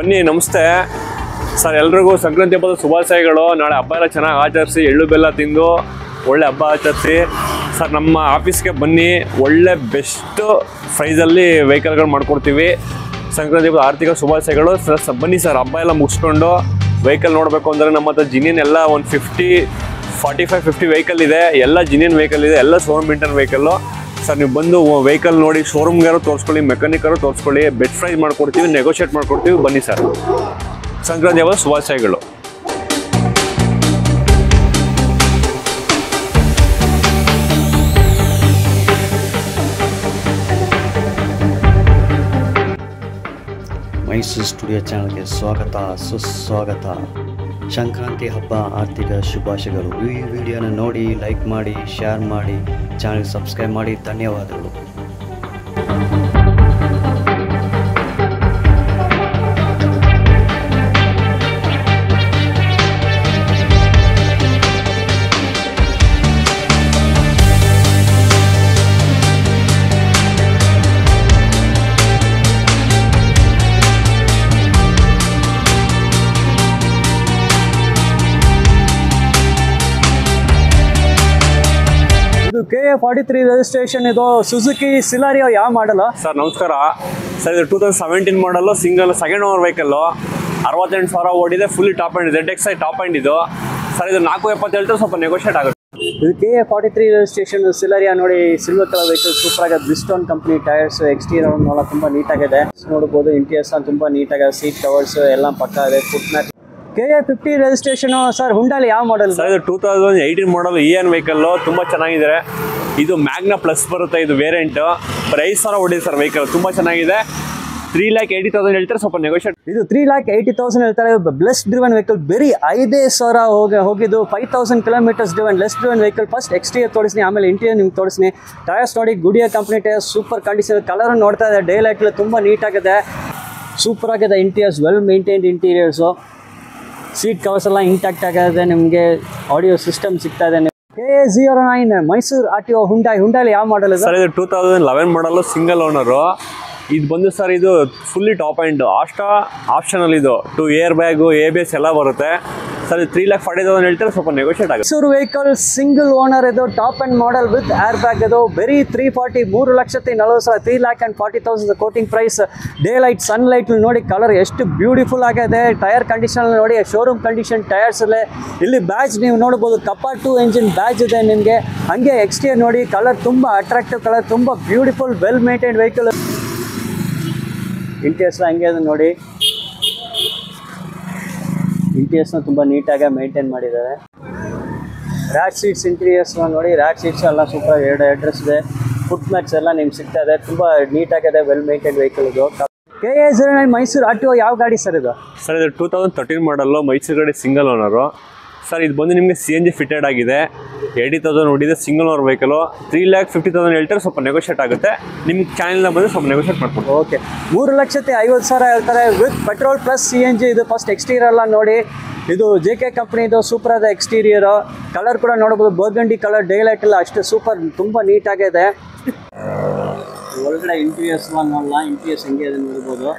ಬನ್ನಿ ನಮಸ್ತೆ ಸರ್, ಎಲ್ರಿಗೂ ಸಂಕ್ರಾಂತಿ ಹಬ್ಬದ ಶುಭಾಶಯಗಳು. ನಾಳೆ ಹಬ್ಬ ಎಲ್ಲ ಚೆನ್ನಾಗಿ ಆಚರಿಸಿ, ಎಳ್ಳು ಬೆಲ್ಲ ತಿಂದು ಒಳ್ಳೆ ಹಬ್ಬ ಆಚರಿಸಿ. ಸರ್ ನಮ್ಮ ಆಫೀಸ್ಗೆ ಬನ್ನಿ, ಒಳ್ಳೆ ಬೆಸ್ಟ್ ಪ್ರೈಸಲ್ಲಿ ವೆಹಿಕಲ್ಗಳು ಮಾಡ್ಕೊಡ್ತೀವಿ. ಸಂಕ್ರಾಂತಿ ಹಬ್ಬದ ಆರ್ಥಿಕ ಶುಭಾಶಯಗಳು. ಸರ್ ಬನ್ನಿ ಸರ್, ಹಬ್ಬ ಎಲ್ಲ ಮುಗಿಸ್ಕೊಂಡು ವೆಹಿಕಲ್ ನೋಡಬೇಕು ಅಂದರೆ ನಮ್ಮ ಹತ್ರ ಜಿನಿಯನ್ ಎಲ್ಲ ಒಂದು 45-50 ವೆಹಿಕಲ್ ಇದೆ. ಎಲ್ಲ ಜಿನಿಯನ್ ವೆಹಿಕಲ್ ಇದೆ, ಎಲ್ಲ ಶೋರೂಮ್ ಮೇಂಟೈನ್ ವೆಹಿಕಲ್ಲು. ಸರ್ ನೀವು ಬಂದು ವೆಹಿಕಲ್ ನೋಡಿ, ಶೋರೂಮ್ಗಾರು ತೋರಿಸ್ಕೊಳ್ಳಿ, ಮೆಕ್ಯಾನಿಕರು ತೋರಿಸ್ಕೊಳ್ಳಿ, ಬೆಸ್ಟ್ ಪ್ರೈಸ್ ಮಾಡ್ಕೊಡ್ತೀವಿ, ನೆಗೋಷಿಯೇಟ್ ಮಾಡ್ಕೊಡ್ತೀವಿ. ಬನ್ನಿ ಸರ್, ಸಂಕ್ರಾಂತಿ ಹಬ್ಬದ ಶುಭಾಶಯಗಳು. ಮೈಸೂರು ಸ್ಟುಡಿಯೋ ಚಾನಲ್ಗೆ ಸ್ವಾಗತ, ಸುಸ್ವಾಗತ. ಸಂಕ್ರಾಂತಿ ಹಬ್ಬ ಆರ್ಥಿಕ ಶುಭಾಶಯಗಳು. ಈ ವಿಡಿಯೋನ ನೋಡಿ, ಲೈಕ್ ಮಾಡಿ, ಶೇರ್ ಮಾಡಿ, ಚಾನಲ್ ಸಬ್ಸ್ಕ್ರೈಬ್ ಮಾಡಿ. ಧನ್ಯವಾದಗಳು. KA43 registration. ಇದು ಸುಜುಕಿ ಸಿಲಾರಿಯೋ ಯಾವ ಮಾಡಲ್ ಸರ್? ನಮಸ್ಕಾರ ಸರ್, ಇದು 2017 ಮಾಡಲು ಸಿಂಗಲ್ ಸೆಕೆಂಡ್ ಓನರ್ ವೆಹಿಕಲ್ಲು. 68,000 ಓಡಿದೆ, fully top and ZXi top end ಇದು. ಸರ್ ಇದು 470 ಹೇಳ್ತಾರೆ, ಸ್ವಲ್ಪ ನೆಗೋಷಿಯೇಟ್ ಆಗುತ್ತೆ. ಇದು KA43 ರಿಜಿಸ್ಟ್ರೇಷನ್ ಸಿಲಾರಿಯಾ ನೋಡಿ, ಸಿಲ್ವರ್ ಕಲರ್ ವೆಹಿಕಲ್, ಸೂಪರ್ ಆಗಿದೆ. ಬ್ರಿಸ್ಟೋನ್ ಕಂಪ್ನಿ ಟೈರ್ಸ್, ಎಕ್ಸ್ಟೀರಿಯರ್ ನೋಡೋಕೆ ತುಂಬ ನೀಟಾಗಿದೆ. ನೋಡ್ಬೋದು ಇಂಟೀರಿಯರ್ಸ್ ತುಂಬ ನೀಟಾಗಿದೆ, ಸೀಟ್ ಕವರ್ಸ್ ಎಲ್ಲ ಪಕ್ಕ ಇದೆ. Foot mat. KA50 registration. Sir Hyundai ಯಾವ ಮಾಡಲ್ ಸರ್? ಇದು 2018 ಮಾಡಲ್ EN ವೆಹಿಕಲ್ಲು, ತುಂಬ ಚೆನ್ನಾಗಿದೆ. ಇದು ಮ್ಯಾಗ್ನಾ ಪ್ಲಸ್ ಬರುತ್ತೆ, ಇದು ವೇರಿಯಂಟು. 5,000 ಓಡಿದೆ ಸರ್ ವೆಹಿಕಲ್, ತುಂಬ ಚೆನ್ನಾಗಿದೆ. 3,80,000 ಹೇಳ್ತಾರೆ, ಸ್ವಲ್ಪ ನೆಗೋಷಿಯೇಟ್. ಇದು 3,80,000 ಹೇಳ್ತಾರೆ. ಬ್ಲೆಸ್ ಡ್ರಿವನ್ ವೆಹಿಕಲ್, ಬರೀ 5,000 ಹೋಗಿದ್ದು. 5,000 kilometres driven, less driven vehicle. First exterior ತೋರಿಸ್ತೀನಿ, ಆಮೇಲೆ ಇಂಟೀರಿಯರ್ ನಿಮ್ಗೆ ತೋರಿಸ್ತೀನಿ. ಟೈರ್ಸ್ ನೋಡಿ, Goodyear company tyres, super condition. Colour ನೋಡ್ತಾ ಇದೆ, ಡೇ ಲೈಟ್ ತುಂಬ ನೀಟಾಗಿದೆ, ಸೂಪರ್ ಆಗಿದೆ. Interiors well maintained interiors. Seat covers ಎಲ್ಲ ಇಂಟ್ಯಾಕ್ಟ್ ಆಗಿದೆ. ನಿಮಗೆ ಆಡಿಯೋ ಸಿಸ್ಟಮ್ ಸಿಗ್ತಾ ಇದೆ. KA09 ಮೈಸೂರು RTO ಹುಂಡಾಲಿ ಯಾವ ಮಾಡಲ್ ಇದೆ ಸರ್? ಇದು 2011 ಮಾಡಲು ಸಿಂಗಲ್ ಓನರು. ಇದು ಬಂದು ಸರ್, ಇದು ಫುಲ್ಲಿ ಟಾಪ್ ಆ್ಯಂಡ್ ಆಪ್ಷನಲ್. ಇದು 2 ಏರ್ ಬ್ಯಾಗು, ABS ಎಲ್ಲ ಬರುತ್ತೆ. ಸರ್ ಇದು 3,40,000 ಹೇಳ್ತಾರೆ, ಸ್ವಲ್ಪ ನೆಗೋಷಿಯೇಟ್ ಆಗುತ್ತೆ. ಮೈಸೂರು ವೆಹಿಕಲ್ ಸಿಂಗಲ್ ಓನರ್ ಇದು, top and model with air bag. ಇದು ಬರೀ 3,40,000, 3,40,000, 3,40,000 quoting price. Day light, sun light ನೋಡಿ, ಕಲರ್ ಎಷ್ಟು ಬ್ಯೂಟಿಫುಲ್ ಆಗಿದೆ. ಟೈರ್ ಕಂಡೀಷನ್ ನೋಡಿ, ಶೋರೂಮ್ ಕಂಡೀಷನ್ ಟೈರ್ಸ್ ಅಲ್ಲೇ. ಇಲ್ಲಿ ಬ್ಯಾಜ್ ನೀವು ನೋಡ್ಬೋದು, ಕಪ್ಪ 2 ಎಂಜಿನ್ ಬ್ಯಾಜ್ ಇದೆ ನಿಮಗೆ. ಹಂಗೆ ಎಕ್ಸ್ಟೀರಿಯರ್ ನೋಡಿ, ಕಲರ್ ತುಂಬ ಅಟ್ರಾಕ್ಟಿವ್ ಕಲರ್, ತುಂಬ beautiful well maintained vehicle. Interiors ಹಂಗೆ ಇದೆ ನೋಡಿ, ಇಂಟೀರಿಯರ್ಸ್ನ ತುಂಬ ನೀಟಾಗಿ ಮೇಂಟೈನ್ ಮಾಡಿದ್ದಾರೆ. ರ್ಯಾಕ್ ಸೀಟ್ಸ್, ಇಂಟೀರಿಯರ್ಸ್ ನೋಡಿ, ರ್ಯಾಕ್ ಸೀಟ್ಸ್ ಎಲ್ಲ ಸೂಪರ್. 2 ಅಡ್ರೆಸ್ ಇದೆ, ಫುಟ್ ಮ್ಯಾಟ್ಸ್ ಎಲ್ಲ ನಿಮ್ಗೆ ಸಿಗ್ತಾ ಇದೆ. ತುಂಬ ನೀಟಾಗಿದೆ, ವೆಲ್ ಮೇಂಟೈನ್ ವೆಹಿಕಲ್ ಇದು. KA09 ಮೈಸೂರು RTO ಯಾವ ಗಾಡಿ ಸರ್ ಇದು? ಸರ್ ಇದು 2013 ಮಾಡಲ್ಲು, ಮೈಸೂರು ಗಾಡಿ ಸಿಂಗಲ್ ಓನರು. ಸರ್ ಇದು ಬಂದು ನಿಮಗೆ CNG ಫಿಟೆಡ್ ಆಗಿದೆ. 80,000 ಓಡಿದೆ, ಸಿಂಗಲ್ ಓನರ್ ವೆಹಿಕಲು. 3,50,000 ಹೇಳ್ತಾರೆ, ಸ್ವಲ್ಪ ನೆಗೋಷಿಯೇಟ್ ಆಗುತ್ತೆ. ನಿಮ್ಮ ಚಾನಲ್ನ ಬಂದು ಸ್ವಲ್ಪ ನೆಗೋಷಿಯೇಟ್ ಮಾಡ್ಕೊಂಡು. ಓಕೆ, 3,50,000 ಹೇಳ್ತಾರೆ ವಿತ್ ಪೆಟ್ರೋಲ್ ಪ್ಲಸ್ CNG. ಇದು ಫಸ್ಟ್ ಎಕ್ಸ್ಟೀರಿಯರ್ ಎಲ್ಲ ನೋಡಿ, ಇದು JK ಕಂಪ್ನಿದು ಸೂಪರ್ ಆದ ಎಕ್ಸ್ಟೀರಿಯರ್. ಕಲರ್ ಕೂಡ ನೋಡ್ಬೋದು, ಬರ್ಗಂಡಿ ಕಲರ್. ಡೇ ಲೈಟ್ ಎಲ್ಲ ಅಷ್ಟು ಸೂಪರ್, ತುಂಬ ನೀಟಾಗಿದೆ. ಒಳಗಡೆ ಇಂಟೀರಿಯರ್ಸ್ ನೋಡಲ್ಲ, ಇಂಟೀರಿಯರ್ಸ್ ಹೆಂಗೆ ಇದೆ ನೋಡ್ಬೋದು.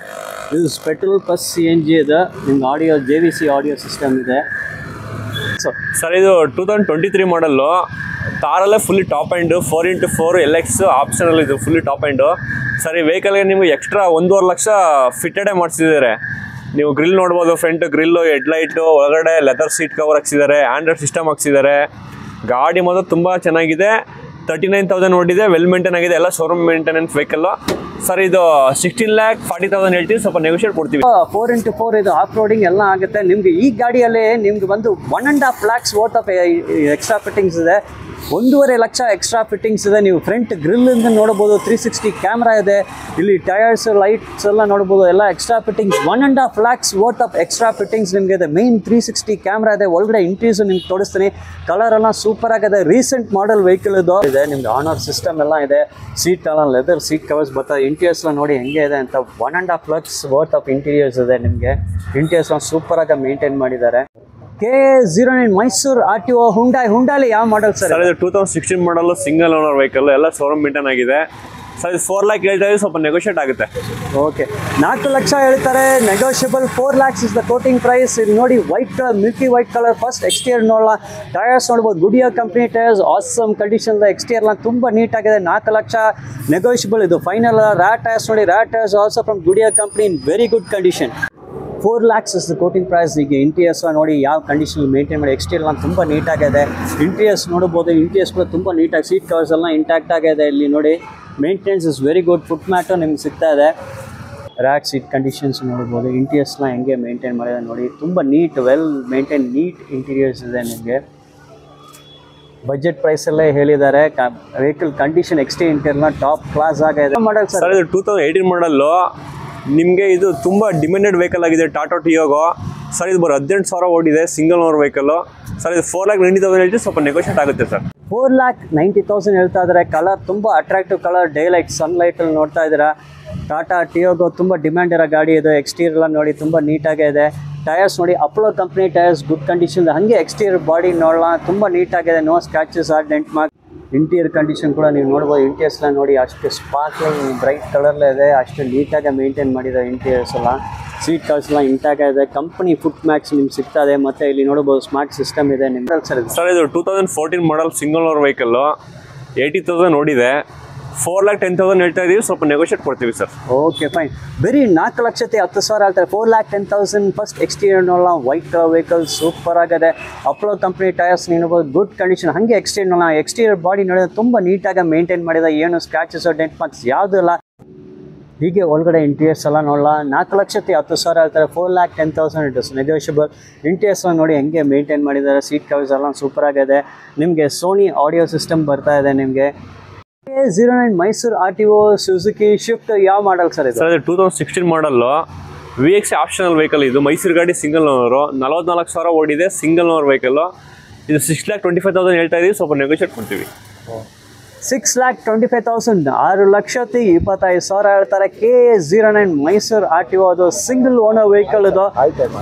ಇದು ಪೆಟ್ರೋಲ್ ಪ್ಲಸ್ CNG ಇದೆ. ನಿಮ್ಗೆ ಆಡಿಯೋ JVC ಆಡಿಯೋ ಸಿಸ್ಟಮ್ ಇದೆ. ಸರ್ ಇದು 2023 ಮಾಡಲ್ಲು, ತಾರಲ್ಲೇ fully top end, 4x4 LX optional. ಇದು ಫುಲ್ಲಿ ಟಾಪ್ ಆ್ಯಂಡು. ಸರ್ ಈ ವೆಹಿಕಲ್ಗೆ ನಿಮಗೆ ಎಕ್ಸ್ಟ್ರಾ 1.5 ಲಕ್ಷ ಫಿಟೆಡೇ ಮಾಡಿಸಿದ್ದಾರೆ. ನೀವು ಗ್ರಿಲ್ ನೋಡ್ಬೋದು, ಫ್ರಂಟ್ ಗ್ರಿಲ್ಲು, ಹೆಡ್ಲೈಟು, ಒಳಗಡೆ ಲೆದರ್ ಸೀಟ್ ಕವರ್ ಹಾಕ್ಸಿದ್ದಾರೆ, ಆಂಡ್ರಾಯ್ಡ್ ಸಿಸ್ಟಮ್ ಹಾಕ್ಸಿದ್ದಾರೆ. ಗಾಡಿ ಮಾತ್ರ ತುಂಬ ಚೆನ್ನಾಗಿದೆ. 39,000 ಓಡಿದೆ, ವೆಲ್ ಮೇಂಟೈನ್ ಆಗಿದೆ, ಎಲ್ಲ ಶೋರೂಮ್ ಮೇಂಟೆನೆನ್ಸ್ ವೆಹಿಕಲ್ಲು. ಸರ್ ಇದು 16,40,000 ಹೇಳ್ತೀವಿ, ಸ್ವಲ್ಪ ನೆಗೋಷಿಯೇಟ್ ಕೊಡ್ತೀವಿ. 4x4 ಇದು ಆಫ್ ರೋಡಿಂಗ್ ಎಲ್ಲ ಆಗುತ್ತೆ. ನಿಮ್ಗೆ ಈ ಗಾಡಿಯಲ್ಲಿ ನಿಮ್ಗೆ ಬಂದು 1.5 lakhs worth of extra fittings ಇದೆ. 1.5 ಲಕ್ಷ ಎಕ್ಸ್ಟ್ರಾ ಫಿಟ್ಟಿಂಗ್ಸ್ ಇದೆ. ನೀವು ಫ್ರಂಟ್ ಗ್ರಿಲ್ ಇಂದ ನೋಡಬಹುದು, 360 ಕ್ಯಾಮ್ರಾ ಇದೆ. ಇಲ್ಲಿ ಟೈರ್ಸ್, ಲೈಟ್ಸ್ ಎಲ್ಲ ನೋಡಬಹುದು, ಎಲ್ಲ extra fittings. 1.5 lakhs worth of extra fittings ನಿಮಗೆ ಇದೆ. ಮೇನ್ 360 ಕ್ಯಾಮ್ರಾ ಇದೆ. ಒಳಗಡೆ ಇಂಟೀರಿಯರ್ಸ್ ನಿಮ್ಗೆ ತೋರಿಸ್ತೀನಿ. ಕಲರ್ ಎಲ್ಲ ಸೂಪರ್ ಆಗಿದೆ. ರೀಸೆಂಟ್ ಮಾಡೆಲ್ ವೆಹಿಕಲ್ ಇದು ಇದೆ. ನಿಮ್ಗೆ ಆನರ್ ಸಿಸ್ಟಮ್ ಎಲ್ಲ ಇದೆ. ಸೀಟ್ ಎಲ್ಲ ಲೆದರ್ ಸೀಟ್ ಕವರ್ಸ್ ಬರ್ತಾರೆ. ಇಂಟೀರಿಯರ್ಸ್ ಎಲ್ಲ ನೋಡಿ ಹೆಂಗೆ ಇದೆ ಅಂತ. 1.5 lakhs ವರ್ತ್ ಆಫ್ ಇಂಟೀರಿಯರ್ಸ್ ಇದೆ ನಿಮಗೆ. ಇಂಟೀರಿಯರ್ಸ್ ಸೂಪರ್ ಆಗಿ ಮೇಂಟೈನ್ ಮಾಡಿದ್ದಾರೆ. KA09 ಮೈಸೂರು RTO ಹುಂಡಾಲಿ ಯಾವ ಮಾಡಲ್ ಸರ್? ಇದು 2016 ಮಾಡಲ್, ಸಿಂಗಲ್ ಓನರ್ ವೆಹಿಕಲ್, ಎಲ್ಲ ಶೋರೂಮ್ ಮೇಂಟೈನ್ ಆಗಿದೆ. ಸರ್ ಇದು 4 lakh ಹೇಳ್ತಾ ಇದ್ದೀವಿ, ಸ್ವಲ್ಪ ನೆಗೋಷಿಯೇಟ್ ಆಗುತ್ತೆ. ಓಕೆ, 4 ಲಕ್ಷ ಹೇಳ್ತಾರೆ, negotiable. 4 lakhs is the quoting price. ಇಲ್ಲಿ ನೋಡಿ white colour, milky white colour. First exterior ನೋಡೋಣ. ಟೈರ್ಸ್ ನೋಡ್ಬೋದು, Goodyear company tyres, awesome condition. ಎಕ್ಸ್ಟೀರಿಯರ್ನ ತುಂಬ ನೀಟಾಗಿದೆ. 4 ಲಕ್ಷ ನೆಗೋಷಿಯಬಲ್. ಇದು ಫೈನಲ್. ರ್ಯಾಟ್ ಟೈರ್ಸ್ ನೋಡಿ, ರ್ಯಾಟ್ tyres also from Goodyear company in very good condition. 4 lakhs is the quoting price. ಈಗ ಇಂಟೀರಿಯರ್ಸ್ ನೋಡಿ ಯಾವ ಕಂಡೀಷನ್ ಮೇಂಟೈನ್ ಮಾಡಿ. ಎಕ್ಸ್ಟೀರಿಯರ್ನ ತುಂಬ ನೀಟಾಗಿದೆ. ಇಂಟೀರಿಯರ್ಸ್ ನೋಡ್ಬೋದು, ಇಂಟೀರಿಯರ್ಸ್ ಕೂಡ ತುಂಬ ನೀಟಾಗಿ, ಸೀಟ್ ಕವರ್ಸ್ ಎಲ್ಲ ಇಂಟ್ಯಾಕ್ಟ್ ಆಗಿದೆ. ಇಲ್ಲಿ ನೋಡಿ maintenance is very good. Foot mat ನಿಮ್ಗೆ ಸಿಗ್ತಾ ಇದೆ. ರ್ಯಾಕ್ ಸೀಟ್ ಕಂಡೀಷನ್ಸ್ ನೋಡ್ಬೋದು. ಇಂಟೀರಿಯರ್ಸ್ನ ಹೆಂಗೆ ಮೇಂಟೈನ್ ಮಾಡಿದೆ ನೋಡಿ, ತುಂಬ neat, well maintain, neat interiors ಇದೆ ನಿಮಗೆ. ಬಜೆಟ್ ಪ್ರೈಸಲ್ಲೇ ಹೇಳಿದ್ದಾರೆ. ವೆಹಿಕಲ್ ಕಂಡೀಷನ್ ಎಕ್ಸ್ಟೀರಿಯರ್ ಇಂಟೀರಿಯರ್ನ ಟಾಪ್ ಕ್ಲಾಸ್ ಆಗಿದೆ. ಮಾಡಲ್ ಸರ್ ಇದು 2018 ಮಾಡಲ್ಲು. ನಿಮಗೆ ಇದು ತುಂಬ ಡಿಮ್ಯಾಂಡೆಡ್ ವೆಹಿಕಲ್ ಆಗಿದೆ, ಟಾಟಾ ಟಿಯಾಗೋ. ಸರ್ ಇದು ಬರೋ 18,000 ಓಡಿದೆ, ಸಿಂಗಲ್ ಓನರ್ ವೆಹಿಕಲ್ಲು. ಸರ್ ಇದು 4,90,000 ಹೇಳ್ತೀವಿ, ಸ್ವಲ್ಪ ನೆಗೋಷಿಯೇಟ್ ಆಗುತ್ತೆ ಸರ್. 4,90,000 ಹೇಳ್ತಾ ಇದ್ದಾರೆ. ಕಲರ್ ತುಂಬ ಅಟ್ರಾಕ್ಟಿವ್ ಕಲರ್, ಡೇ ಲೈಟ್, ಸನ್ಲೈಟಲ್ಲಿ ನೋಡ್ತಾ ಇದ್ದೀರಾ. ಟಾಟಾ ಟಿಯಾಗೋ ತುಂಬ ಡಿಮ್ಯಾಂಡ್ ಇರೋ ಗಾಡಿ ಇದು. ಎಕ್ಸ್ಟೀರಿಯರ್ ಎಲ್ಲ ನೋಡಿ ತುಂಬ ನೀಟಾಗೇ ಇದೆ. ಟೈರ್ಸ್ ನೋಡಿ, Apollo company tyres, good condition. ಹಾಗೆ ಎಕ್ಸ್ಟೀರಿಯರ್ ಬಾಡಿ ನೋಡೋಣ, ತುಂಬ ನೀಟಾಗಿದೆ. No scratches or dent mark. Interior condition ಕೂಡ ನೀವು ನೋಡ್ಬೋದು. ಇಂಟೀರಿಯರ್ಸ್ನ ನೋಡಿ, ಅಷ್ಟು ಸ್ಪಾರ್ಕ್ಲಿಂಗ್ ಬ್ರೈಟ್ ಕಲರ್ಲೇ ಇದೆ. ಅಷ್ಟು ನೀಟಾಗಿ ಮೇಂಟೈನ್ ಮಾಡಿದ್ದಾರೆ ಇಂಟೀರಿಯರ್ಸ್ ಎಲ್ಲ. ಸೀಟ್ ಕವರ್ಸ್ ಎಲ್ಲ ಇಂಟಾಗಿದೆ. ಕಂಪನಿ ಫುಟ್ ಮ್ಯಾಕ್ಸ್ ನಿಮ್ಗೆ ಸಿಗ್ತಾ ಇದೆ. ಮತ್ತು ಇಲ್ಲಿ ನೋಡ್ಬೋದು ಸ್ಮಾರ್ಟ್ ಸಿಸ್ಟಮ್ ಇದೆ ನಿಮ್ಗೆ. ಸರ್ ಇದು 2014 ಮಾಡಲ್ ಸಿಂಗಲ್ ಓನರ್ ವೆಹಿಕಲ್ಲು. 80,000 ಓಡಿದೆ. 4,10,000 ಹೇಳ್ತಾ ಇದೀವಿ, ಸ್ವಲ್ಪ ನೆಗೋಷಿಯೇಟ್ ಕೊಡ್ತೀವಿ ಸರ್. Okay fine. ಬರೀ 4,10,000 ಹೇಳ್ತಾರೆ. 4,10,000 ಫಸ್ಟ್ ಎಕ್ಸ್ಟೀರಿಯರ್ ನೋಡೋಣ. ವೈಟ್ ಕಲರ್ ವೆಹಿಕಲ್ ಸೂಪರ್ ಆಗಿದೆ. ಅಪೋಲೋ ಕಂಪ್ನಿ ಟೈರ್ಸ್ ನೀವು ಗುಡ್ ಕಂಡೀಷನ್. ಹಾಗೆ ಎಕ್ಸ್ಟೀರಿಯರ್ ನೋಡೋಣ. ಎಕ್ಸ್ಟೀರಿಯರ್ ಬಾಡಿ ನೋಡಿದ್ರೆ ತುಂಬ ನೀಟಾಗಿ ಮೇಂಟೈನ್ ಮಾಡಿದೆ. ಏನು ಸ್ಕ್ರಾಚಸ್ ಡೆಂಟ್ ಮಾರ್ಕ್ಸ್ ಯಾವುದೂ ಇಲ್ಲ. ಹೀಗೆ ಒಳಗಡೆ ಇಂಟೀರಿಯರ್ಸ್ ಎಲ್ಲ ನೋಡಲ್ಲ. 4,10,000 ಹೇಳ್ತಾರೆ. 4,10,000 ಇಟ್ ಇಸ್ ನೆಗೋಷಿಯಬಲ್. ಇಂಟೀರಿಯರ್ಸ್ ನೋಡಿ ಹೆಂಗೆ ಮೇಂಟೈನ್ ಮಾಡಿದ್ದಾರೆ. ಸೀಟ್ ಕವರ್ಸ್ ಎಲ್ಲ ಸೂಪರ್ ಆಗಿದೆ. ನಿಮಗೆ ಸೋನಿ ಆಡಿಯೋ ಸಿಸ್ಟಮ್ ಬರ್ತಾ ಇದೆ ನಿಮಗೆ. 09 ಮೈಸೂರು RTO ಸುಜುಕಿ ಶಿಫ್ಟ್. ಯಾವ ಮಾಡಲ್ ಸರ್ ಇದು? ಸರ್ ಇದು 2016 ಮಾಡಲ್ಲು. VX ಆಪ್ಷನಲ್ ವೆಹಿಕಲ್ ಇದು. ಮೈಸೂರು ಗಾಡಿ ಸಿಂಗಲ್ ಓನರು. 44,000 ಓಡಿದೆ, ಸಿಂಗಲ್ ಓನರ್ ವೆಹಿಕಲ್ಲು. ಇದು 6,25,000 ಹೇಳ್ತಾ ಇದೀವಿ, ಸ್ವಲ್ಪ ನೆಗೋಷಿಯೇಟ್ ಕೊಡ್ತೀವಿ. 6,25,000, 6,25,000 ಹೇಳ್ತಾರೆ. KA09 Mysuru RTO. ಅದು ಸಿಂಗಲ್ ಓನರ್ ವೆಹಿಕಲ್ ಇದು.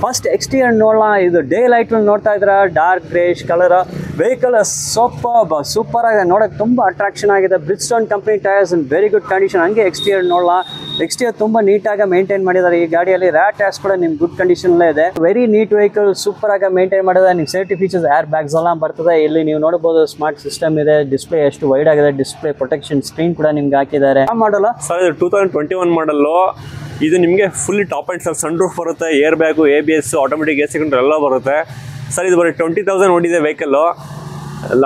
ಫಸ್ಟ್ ಎಕ್ಸ್ಟೀರಿಯರ್ ನೋಡೋಣ. ಇದು ಡೇ ಲೈಟ್ ನೋಡ್ತಾ ಇದ್ರ, dark greyish colour vehicle. Super ಆಗಿದೆ, ನೋಡೋಕೆ ತುಂಬ ಅಟ್ರಾಕ್ಷನ್ ಆಗಿದೆ. Bridgestone company tyres in very good condition. ಹಂಗೆ ಎಕ್ಸ್ಟೀರಿಯರ್ ನೋಡೋಣ. ಎಕ್ಸ್ಟೀರಿಯರ್ ತುಂಬ ನೀಟಾಗಿ ಮೇಂಟೈನ್ ಮಾಡಿದ್ದಾರೆ ಈ ಗಾಡಿಯಲ್ಲಿ. ರ್ಯಾಟ್ ಟೈರ್ಸ್ ಕೂಡ ನಿಮ್ಗೆ ಗುಡ್ ಕಂಡೀಷನ್ಲೇ ಇದೆ. ವೆರಿ ನೀಟ್ ವೆಹಿಕಲ್, ಸೂಪರ್ ಆಗಿ ಮೇಂಟೈನ್ ಮಾಡಿದ್ದಾರೆ. ನಿಮ್ಗೆ ಸೇಫ್ಟಿ ಫೀಚರ್ಸ್, ಏರ್ ಬ್ಯಾಗ್ಸ್ ಎಲ್ಲ ಬರ್ತದೆ. ಇಲ್ಲಿ ನೀವು ನೋಡಬಹುದು ಸ್ಮಾರ್ಟ್ ಸಿಸ್ಟಮ್ ಇದೆ. ಡಿಸ್ಪ್ಲೇ ಎಷ್ಟು ವೈಡ್ ಆಗಿದೆ. ಡಿಸ್ಪ್ಲೇ ಪ್ರೊಟೆಕ್ಷನ್ ಸ್ಕ್ರೀನ್ ಕೂಡ ನಿಮ್ಗೆ ಹಾಕಿದ್ದಾರೆ. ಮಾಡಲ್ಲ ಸರ್ ಇದು 2021 ಮಾಡಲ್ಲು. ಇದು ನಿಮಗೆ full top end sir. Sunroof ಬರುತ್ತೆ, air bag, ABS, automatic AC control ಎಲ್ಲ ಬರುತ್ತೆ. ಸರ್ ಇದು ಬರೀ 20,000 ಓಡಿದೆ ವೆಹಿಕಲ್ಲು. ಎಲ್ಲ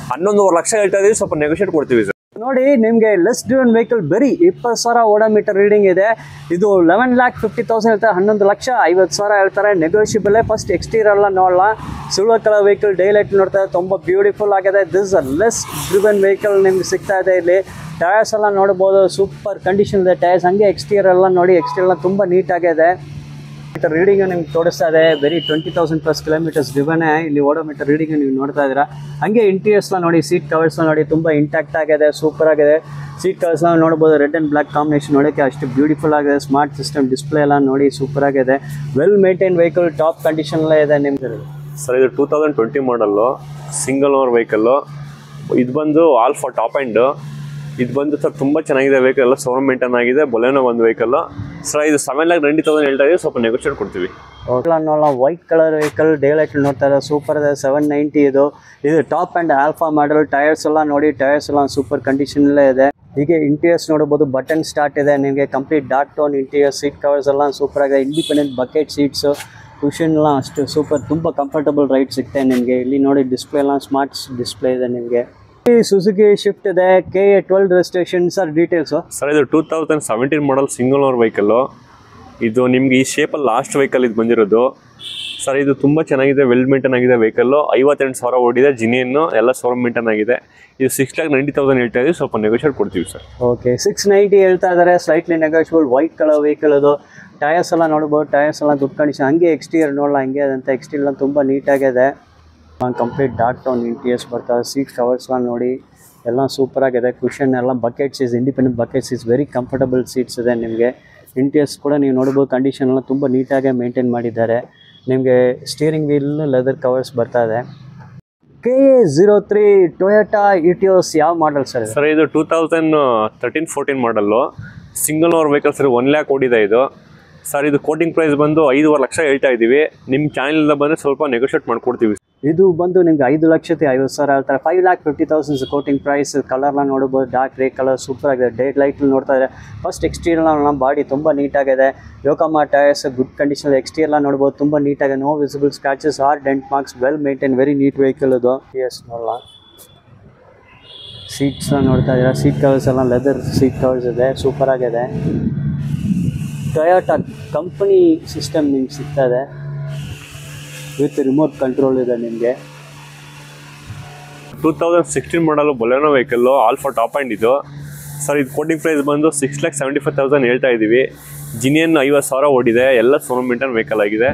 11.5 ಲಕ್ಷ ಹೇಳ್ತಾ ಇದೀವಿ, ಸ್ವಲ್ಪ ನೆಗೋಷಿಯೇಟ್ ಕೊಡ್ತೀವಿ ಸರ್. ನೋಡಿ ನಿಮಗೆ ಲೆಸ್ ಡ್ರಿವನ್ ವೆಹಿಕಲ್ ಬರೀ 20,000 ಓಡೋಮೀಟರ್ ರೀಡಿಂಗ್ ಇದೆ. ಇದು 11,50,000 ಹೇಳ್ತಾರೆ. 11,50,000 ಹೇಳ್ತಾರೆ. ನೆಗೋಷಿಯಬಲ್. ಫಸ್ಟ್ ಎಕ್ಸ್ಟೀರಿಯರ್ ಎಲ್ಲ ನೋಡಲ್ಲ. Silver colour vehicle, day light ನೋಡ್ತಾರೆ, ತುಂಬ ಬ್ಯೂಟಿಫುಲ್ ಆಗಿದೆ. This a less driven vehicle ನಿಮ್ಗೆ ಸಿಗ್ತಾ ಇದೆ ಇಲ್ಲಿ. ಟೈರ್ಸ್ ಎಲ್ಲ ನೋಡ್ಬೋದು, ಸೂಪರ್ ಕಂಡೀಷನ್ ಇದೆ ಟೈರ್ಸ್. ಹಂಗೆ ಎಕ್ಸ್ಟೀರಿಯರ್ ಎಲ್ಲ ನೋಡಿ, ಎಕ್ಸ್ಟೀರಿಯರ್ ಎಲ್ಲ ತುಂಬ ನೀಟಾಗಿದೆ. ರೀಡಿಂಗ್ ನಿಮ್ಗೆ ತೋರಿಸ್ತಾ ಇದೆ. ಬರೀ 20,000+ ಕಿಲೋಮೀಟರ್ಸ್ ಡ್ರಿವನೇ ಇಲ್ಲಿ ಓಡೋಮೀಟರ್ ರೀಡಿಂಗ್ ನೀವು ನೋಡ್ತಾ ಇದ್ದೀರಾ. ಹಂಗೆ ಇಂಟೀರಿಯರ್ಸ್ನ ನೋಡಿ, ಸೀಟ್ ಕವರ್ಸ್ನ ನೋಡಿ, ತುಂಬ ಇಂಟ್ಯಾಕ್ಟ್ ಆಗಿದೆ, ಸೂಪರ್ ಆಗಿದೆ. ಸೀಟ್ ಕವರ್ಸ್ನ ನೋಡ್ಬೋದು, ರೆಡ್ ಆ್ಯಂಡ್ ಬ್ಲ್ಯಾಕ್ ಕಾಂಬಿನೇಷನ್ ನೋಡೋಕ್ಕೆ ಅಷ್ಟು ಬ್ಯೂಟಿಫುಲ್ ಆಗಿದೆ. ಸ್ಮಾರ್ಟ್ ಸಿಸ್ಟಮ್, ಡಿಸ್ಪ್ಲೇ ಎಲ್ಲ ನೋಡಿ ಸೂಪರ್ ಆಗಿದೆ. ವೆಲ್ ಮೇಂಟೈನ್ ವೆಹಿಕಲ್, ಟಾಪ್ ಕಂಡೀಷನಲ್ಲೇ ಇದೆ ನಿಮ್ಗೆ. ಸರ್ ಇದು 2020 ಮಾಡಲ್ಲು, ಸಿಂಗಲ್ ಓನರ್ ವೆಹಿಕಲ್ಲು. ಇದು ಬಂದು ಆಲ್ಫಾ ಟಾಪ್ ಆ್ಯಂಡ್. ಇದು ಬಂದು ಸರ್ ತುಂಬ ಚೆನ್ನಾಗಿದೆ ವೆಹಿಕಲ್, ಎಲ್ಲ ಶೋರೂಮ್ ಮೇಂಟೈನ್ ಆಗಿದೆ. ಬೊಲೆನೋ ಒಂದು ವೆಹಿಕಲ್. ಸರ್ ಇದು 7,90,000 ಹೇಳ್ತಾ ಇದೀವಿ, ಸ್ವಲ್ಪ ನೆಗೋಷಿಯೇಟ್ ಕೊಡ್ತೀವಿ. ನೋಡೋಣ. White colour vehicle, day light ನೋಡ್ತಾ ಇದ್ದಾರೆ, ಸೂಪರ್ ಇದೆ. 790 ಇದು. ಇದು top and alpha model. Tyres ಎಲ್ಲ ನೋಡಿ, ಟೈರ್ಸ್ ಎಲ್ಲ ಸೂಪರ್ ಕಂಡೀಷನಲ್ಲೇ ಇದೆ. ಹೀಗೆ ಇಂಟೀರಿಯರ್ಸ್ ನೋಡ್ಬೋದು, ಬಟನ್ ಸ್ಟಾರ್ಟ್ ಇದೆ ನಿಮಗೆ. Complete dark tone interior. Seat covers ಎಲ್ಲ ಸೂಪರ್ ಆಗಿದೆ. ಇಂಡಿಪೆಂಡೆಂಟ್ ಬಕೆಟ್ ಸೀಟ್ಸು, ಕುಷನ್ ಎಲ್ಲ ಅಷ್ಟು ಸೂಪರ್, ತುಂಬ ಕಂಫರ್ಟಬಲ್ ರೈಟ್ ಸಿಗ್ತದೆ ನಿಮಗೆ. ಇಲ್ಲಿ ನೋಡಿ ಡಿಸ್ಪ್ಲೇ ಎಲ್ಲ ಸ್ಮಾರ್ಟ್ ಡಿಸ್ಪ್ಲೇ ಇದೆ ನಿಮಗೆ. ಸುಜುಕಿ ಶಿಫ್ಟ್ ಇದೆ. KA12 registration. Sir details? Sir ಇದು 2017 ಮಾಡಲ್ ಸಿಂಗಲ್ ಓನರ್ ವೆಹಿಕಲ್ಲು. ಇದು ನಿಮ್ಗೆ ಈ ಶೇಪಲ್ಲಿ ಲಾಸ್ಟ್ ವೆಹಿಕಲ್ ಇದು ಬಂದಿರೋದು. ಸರ್ ಇದು ತುಂಬ ಚೆನ್ನಾಗಿದೆ, ವೆಲ್ ಮೇಂಟೈನ್ ಆಗಿದೆ ವೆಹಿಕಲ್ಲು. 58,000 ಓಡಿದೆ. ಜಿನಿಯನ್ನು ಎಲ್ಲ ಶೋರೂಮ್ ಮೇಂಟೈನ್ ಆಗಿದೆ. ಇದು 6,90,000 ಹೇಳ್ತಾ ಇದೀವಿ, ಸ್ವಲ್ಪ ನೆಗೋಷಿಯೇಟ್ ಕೊಡ್ತೀವಿ ಸರ್. ಓಕೆ, 690 ಹೇಳ್ತಾ ಇದ್ದಾರೆ, slightly negotiable. White colour vehicle ಅದು. ಟೈರ್ಸ್ ಎಲ್ಲ ನೋಡ್ಬೋದು, ಟೈರ್ಸ್ ಎಲ್ಲ ಗುಡ್ ಕಂಡೀಷನ್. ಹಂಗೆ ಎಕ್ಸ್ಟೀರಿಯರ್ ನೋಡಲ್ಲ, ಹಂಗೆ ಅದಂತ ಎಕ್ಸ್ಟೀರಿಯರ್ ತುಂಬ ನೀಟಾಗಿದೆ. ಕಂಪ್ಲೀಟ್ ಡಾರ್ಕ್ ಟೋನ್ ಇಂಟೀರಿಯರ್ಸ್ ಬರ್ತಾರೆ. ಸೀಟ್ ಕವರ್ಸ್ ಎಲ್ಲ ನೋಡಿ, ಎಲ್ಲ ಸೂಪರ್ ಆಗಿದೆ. ಕುಷನ್ ಎಲ್ಲ bucket seats, independent bucket seats, very comfortable seats ಇದೆ ನಿಮಗೆ. ಇಂಟೀರಿಯರ್ಸ್ ಕೂಡ ನೀವು ನೋಡ್ಬೋದು, ಕಂಡೀಷನ್ ಎಲ್ಲ ತುಂಬ ನೀಟಾಗಿ ಮೇಂಟೈನ್ ಮಾಡಿದ್ದಾರೆ. ನಿಮಗೆ ಸ್ಟೀರಿಂಗ್ ವೀಲ್ ಲೆದರ್ ಕವರ್ಸ್ ಬರ್ತಾ ಇದೆ. KA03 ಟೊಯೋಟಾ ಇಟಿಯೋಸ್ ಯಾವ ಮಾಡಲ್ ಸರ್? ಸರ್ ಇದು 2013-14 model, single owner vehicle sir. 1 lakh ಓಡಿದೆ ಇದು ಸರ್. ಇದು ಕೋಟಿಂಗ್ ಪ್ರೈಸ್ ಬಂದು 5.5 ಲಕ್ಷ ಹೇಳ್ತಾ ಇದ್ದೀವಿ. ನಿಮ್ಮ ಚಾನಲಿಂದ ಬಂದರೆ ಸ್ವಲ್ಪ ನೆಗೋಷಿಯೇಟ್ ಮಾಡ್ಕೊಡ್ತೀವಿ. ಇದು ಬಂದು ನಿಮ್ಗೆ 5,50,000 ಹೇಳ್ತಾರೆ. 5,50,000 ಕೋಟಿಂಗ್ ಪ್ರೈಸ್. ಕಲರ್ನ ನೋಡ್ಬೋದು, ಡಾರ್ಕ್ ಗ್ರೇ ಕಲರ್ ಸೂಪರ್ ಆಗಿದೆ. ಡೇ ಲೈಟ್ ನೋಡ್ತಾ ಇದ್ದಾರೆ. ಫಸ್ಟ್ ಎಕ್ಸ್ಟೀರಿಯರ್ ನಮ್ಮ ಬಾಡಿ ತುಂಬ ನೀಟಾಗಿದೆ. Yokohama tyres good condition. Exterior ನೋಡ್ಬೋದು ತುಂಬ ನೀಟಾಗಿದೆ. No visible scratches or dent marks. Well maintain, very neat vehicle ಇದು. ಎಸ್ ನೋಡಲ್ಲ. ಸೀಟ್ಸ್ ನೋಡ್ತಾ ಇದ್ದೀರಾ. ಸೀಟ್ ಕವರ್ಸ್ ಎಲ್ಲ ಲೆದರ್ ಸೀಟ್ ಕವರ್ಸ್ ಇದೆ, ಸೂಪರ್ ಆಗಿದೆ. ಟೊಯೋಟಾ ಕಂಪನಿ ಸಿಸ್ಟಮ್ ನಿಮ್ಗೆ ಸಿಗ್ತದೆ ವಿತ್ ರಿಮೋಟ್ ಕಂಟ್ರೋಲ್ ಇದೆ ನಿಮಗೆ. 2016 model Baleno vehicle, alpha top end ಇದು ಸರ್. ಇದು ಕೋಟಿಂಗ್ ಪ್ರೈಸ್ ಬಂದು 6,75,000 ಹೇಳ್ತಾ ಇದ್ದೀವಿ. ಜಿನಿಯನ್ 50,000 ಓಡಿದೆ. ಎಲ್ಲ ಸೋನಮ್ ಮಿಂಟನ್ ವೆಹಿಕಲ್ ಆಗಿದೆ.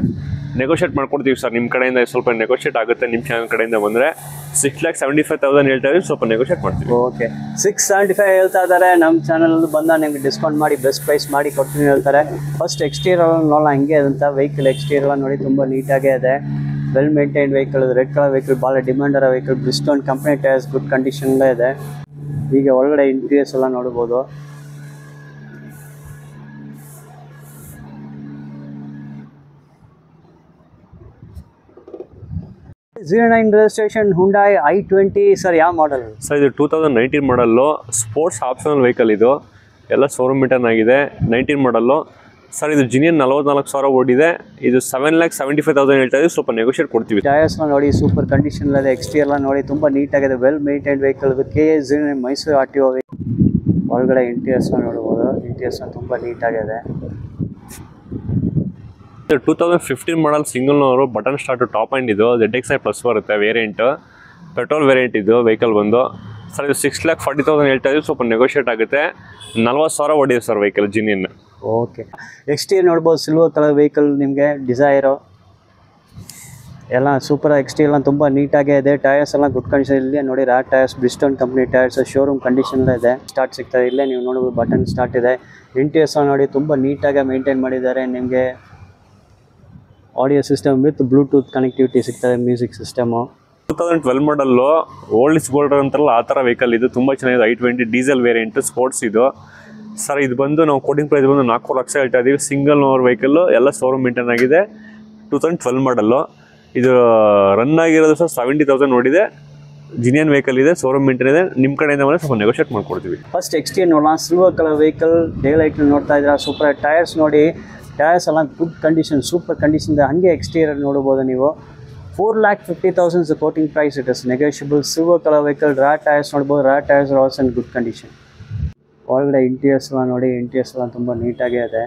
ನೆಗೋಷಿಯೇಟ್ ಮಾಡ್ಕೊಡ್ತೀವಿ ಸರ್. ನಿಮ್ಮ ಕಡೆಯಿಂದ ಸ್ವಲ್ಪ ನೆಗೋಷಿಯೇಟ್ ಆಗುತ್ತೆ. ನಿಮ್ಮ ಚಾನಲ್ ಕಡೆಯಿಂದ ಬಂದರೆ 6,75,000 ಹೇಳ್ತಾ ಇದ್ದೀವಿ. ಸ್ವಲ್ಪ ನೆಗೋಷಿಯೇಟ್ ಮಾಡ್ತೀವಿ. ಓಕೆ, 675 ಹೇಳ್ತಾ ಇದ್ದಾರೆ. ನಮ್ಮ ಚಾನಲ್ ಬಂದ ನಿಮಗೆ ಡಿಸ್ಕೌಂಟ್ ಮಾಡಿ ಬೆಸ್ಟ್ ಪ್ರೈಸ್ ಮಾಡಿ ಕೊಡ್ತೀನಿ ಹೇಳ್ತಾರೆ. ಫಸ್ಟ್ ಎಕ್ಸ್ಟೀರಿಯರ್ ನೋಡೋಣ ಹಂಗೆ ಅಂತ. ವೆಹಿಕಲ್ ಎಕ್ಸ್ಟೀರಿಯರ್ ನೋಡಿ ತುಂಬ ನೀಟಾಗೇ ಇದೆ. Well maintain vehicle. Red colour vehicle, ಭಾಳ ಡಿಮ್ಯಾಂಡರ vehicle. Bridgestone company tyres good ಕಂಡೀಷನ್ಲೇ ಇದೆ. ಈಗ ಒಳಗಡೆ ಇಂಟೀರಿಯರ್ಸ್ ಎಲ್ಲ ನೋಡ್ಬೋದು. '09 ರಿಜಿಸ್ಟ್ರೇಷನ್ ಹುಂಡಾಯ್ i20 ಸರ್. ಯಾವ ಮಾಡಲ್ ಸರ್? ಇದು 2019 ಮಾಡಲ್ಲು, ಸ್ಪೋರ್ಟ್ಸ್ ಆಪ್ಷನಲ್ ವೆಹಿಕಲ್. ಇದು ಎಲ್ಲ ಶೋರೂಮ್ ಮಿಂಟನ್ ಆಗಿದೆ. 19 ಮಾಡಲ್ಲು ಸರ್. ಇದು ಜಿನಿಯನ್ 44,000 ಓಡಿದೆ. ಇದು 7,75,000 ಹೇಳ್ತಾ ಇದ್ದೀವಿ. ಸ್ವಲ್ಪ ನೆಗೋಷಿಯೇಟ್ ಕೊಡ್ತೀವಿ. ಟೈರ್ಸ್ನ ನೋಡಿ ಸೂಪರ್ ಕಂಡೀಷನ್ಲದೆ. ಎಕ್ಸ್ಟೀರಿಯರ್ನ ನೋಡಿ ತುಂಬ ನೀಟಾಗಿದೆ. Well maintain vehicle. KA09 Mysuru RTO. ಒಳಗಡೆ ಇಂಟೀರಿಯರ್ಸ್ನ ನೋಡ್ಬೋದು. ಇಂಟೀರಿಯರ್ಸ್ನ ತುಂಬ ನೀಟಾಗಿದೆ. 2015 model single owner, button start, top end ಇದು. ZXi ಪ್ಲಸ್ ಬರುತ್ತೆ ವೇರಿಯಂಟ್, ಪೆಟ್ರೋಲ್ ವೇರಿಯಂಟ್ ಇದು ವೆಹಿಕಲ್ ಬಂದು ಸರ್. ಇದು 6,40,000 ಹೇಳ್ತಾ ಇದ್ದೀವಿ. ಸ್ವಲ್ಪ ನೆಗೋಷಿಯೇಟ್ ಆಗುತ್ತೆ. 40,000 ಓಡಿದೆ sir vehicle genuine. Okay, exterior ನೋಡ್ಬೋದು. ಸಿಲ್ವರ್ ಕಲರ್ ವೆಹಿಕಲ್ ನಿಮಗೆ. ಡಿಸೈರು ಎಲ್ಲ ಸೂಪರ್. ಎಕ್ಸ್ಟೀರಿಯರ್ ತುಂಬ ನೀಟಾಗೇ ಇದೆ. ಟೈರ್ಸ್ ಎಲ್ಲ ಗುಡ್ ಕಂಡೀಷನ್. ಇಲ್ಲೇ ನೋಡಿ ರ್ಯಾಟ್ ಟೈರ್ಸ್, ಬ್ರಿಸ್ಟೋನ್ ಕಂಪ್ನಿ ಟೈರ್ಸ್. ಶೋರೂಮ್ ಕಂಡೀಷನ್ಲೇ ಇದೆ. ಸ್ಟಾರ್ಟ್ ಸಿಗ್ತದೆ ಇಲ್ಲೇ. ನೀವು ನೋಡ್ಬೋದು ಬಟನ್ ಸ್ಟಾರ್ಟ್ ಇದೆ. ಇಂಟೀರಿಯರ್ಸ್ ನೋಡಿ ತುಂಬ ನೀಟಾಗಿ ಮೇಂಟೈನ್ ಮಾಡಿದ್ದಾರೆ. ನಿಮಗೆ audio system with Bluetooth connectivity ಸಿಗ್ತದೆ. Music system. 2012 model, old is gold ಅಂತಾರಲ್ಲ ಆ ಥರ ವೆಹಿಕಲ್ ಇದು. ತುಂಬ ಚೆನ್ನಾಗಿದೆ. i20 ಡೀಸೆಲ್ ವೇರಿಯಂಟ್ ಸ್ಪೋರ್ಟ್ಸ್ ಇದು ಸರ್. ಇದು ಬಂದು ನಾವು ಕೋಟಿಂಗ್ ಪ್ರೈಸ್ ಬಂದು 4 ಲಕ್ಷ ಹೇಳ್ತಾ ಇದ್ದೀವಿ. ಸಿಂಗಲ್ ಓನರ್ ವೆಹಿಕಲ್ಲು, ಎಲ್ಲ ಶೋರೂಮ್ ಮೇಂಟೈನ್ ಆಗಿದೆ. 2012 ಮಾಡಲ್ಲು. ಇದು ರನ್ ಆಗಿರೋದು ಸರ್ 70,000 ಓಡಿದೆ. ಜಿನಿಯನ್ ವೆಹಿಕಲ್ ಇದೆ. ಶೋರೂಮ್ ಮೇಂಟೈನ್ ಇದೆ. ನಿಮ್ಮ ಕಡೆಯಿಂದ ಬಂದರೆ ಸ್ವಲ್ಪ ನೆಗೋಷಿಯೇಟ್ ಮಾಡ್ಕೊಡ್ತೀವಿ. ಫಸ್ಟ್ ಎಕ್ಸ್ಟೀರಿಯರ್ ನೋಡೋಣ. Silver colour vehicle. Day light ನೋಡ್ತಾ ಇದ್ದೀರಾ. ಸೂಪರ್. ಟೈರ್ಸ್ ನೋಡಿ. ಟೈರ್ಸ್ ಎಲ್ಲ ಗುಡ್ ಕಂಡೀಷನ್, ಸೂಪರ್ ಕಂಡೀಷನ್ ಇದೆ. ಹಾಗೆ ಎಕ್ಸ್ಟೀರಿಯರ್ ನೋಡ್ಬೋದು ನೀವು. 4,50,000 quoting price. It is negotiable. Silver colour vehicle. ರ್ಯಾಟ್ ಟೈರ್ಸ್ ನೋಡ್ಬೋದು. ರ್ಯಾಟ್ tyres also in good condition. ಒಳಗಡೆ ಇಂಟೀರಿಯರ್ಸ್ ಎಲ್ಲ ನೋಡಿ. ಇಂಟೀರಿಯರ್ಸ್ ಎಲ್ಲ ತುಂಬ ನೀಟಾಗೇ ಇದೆ.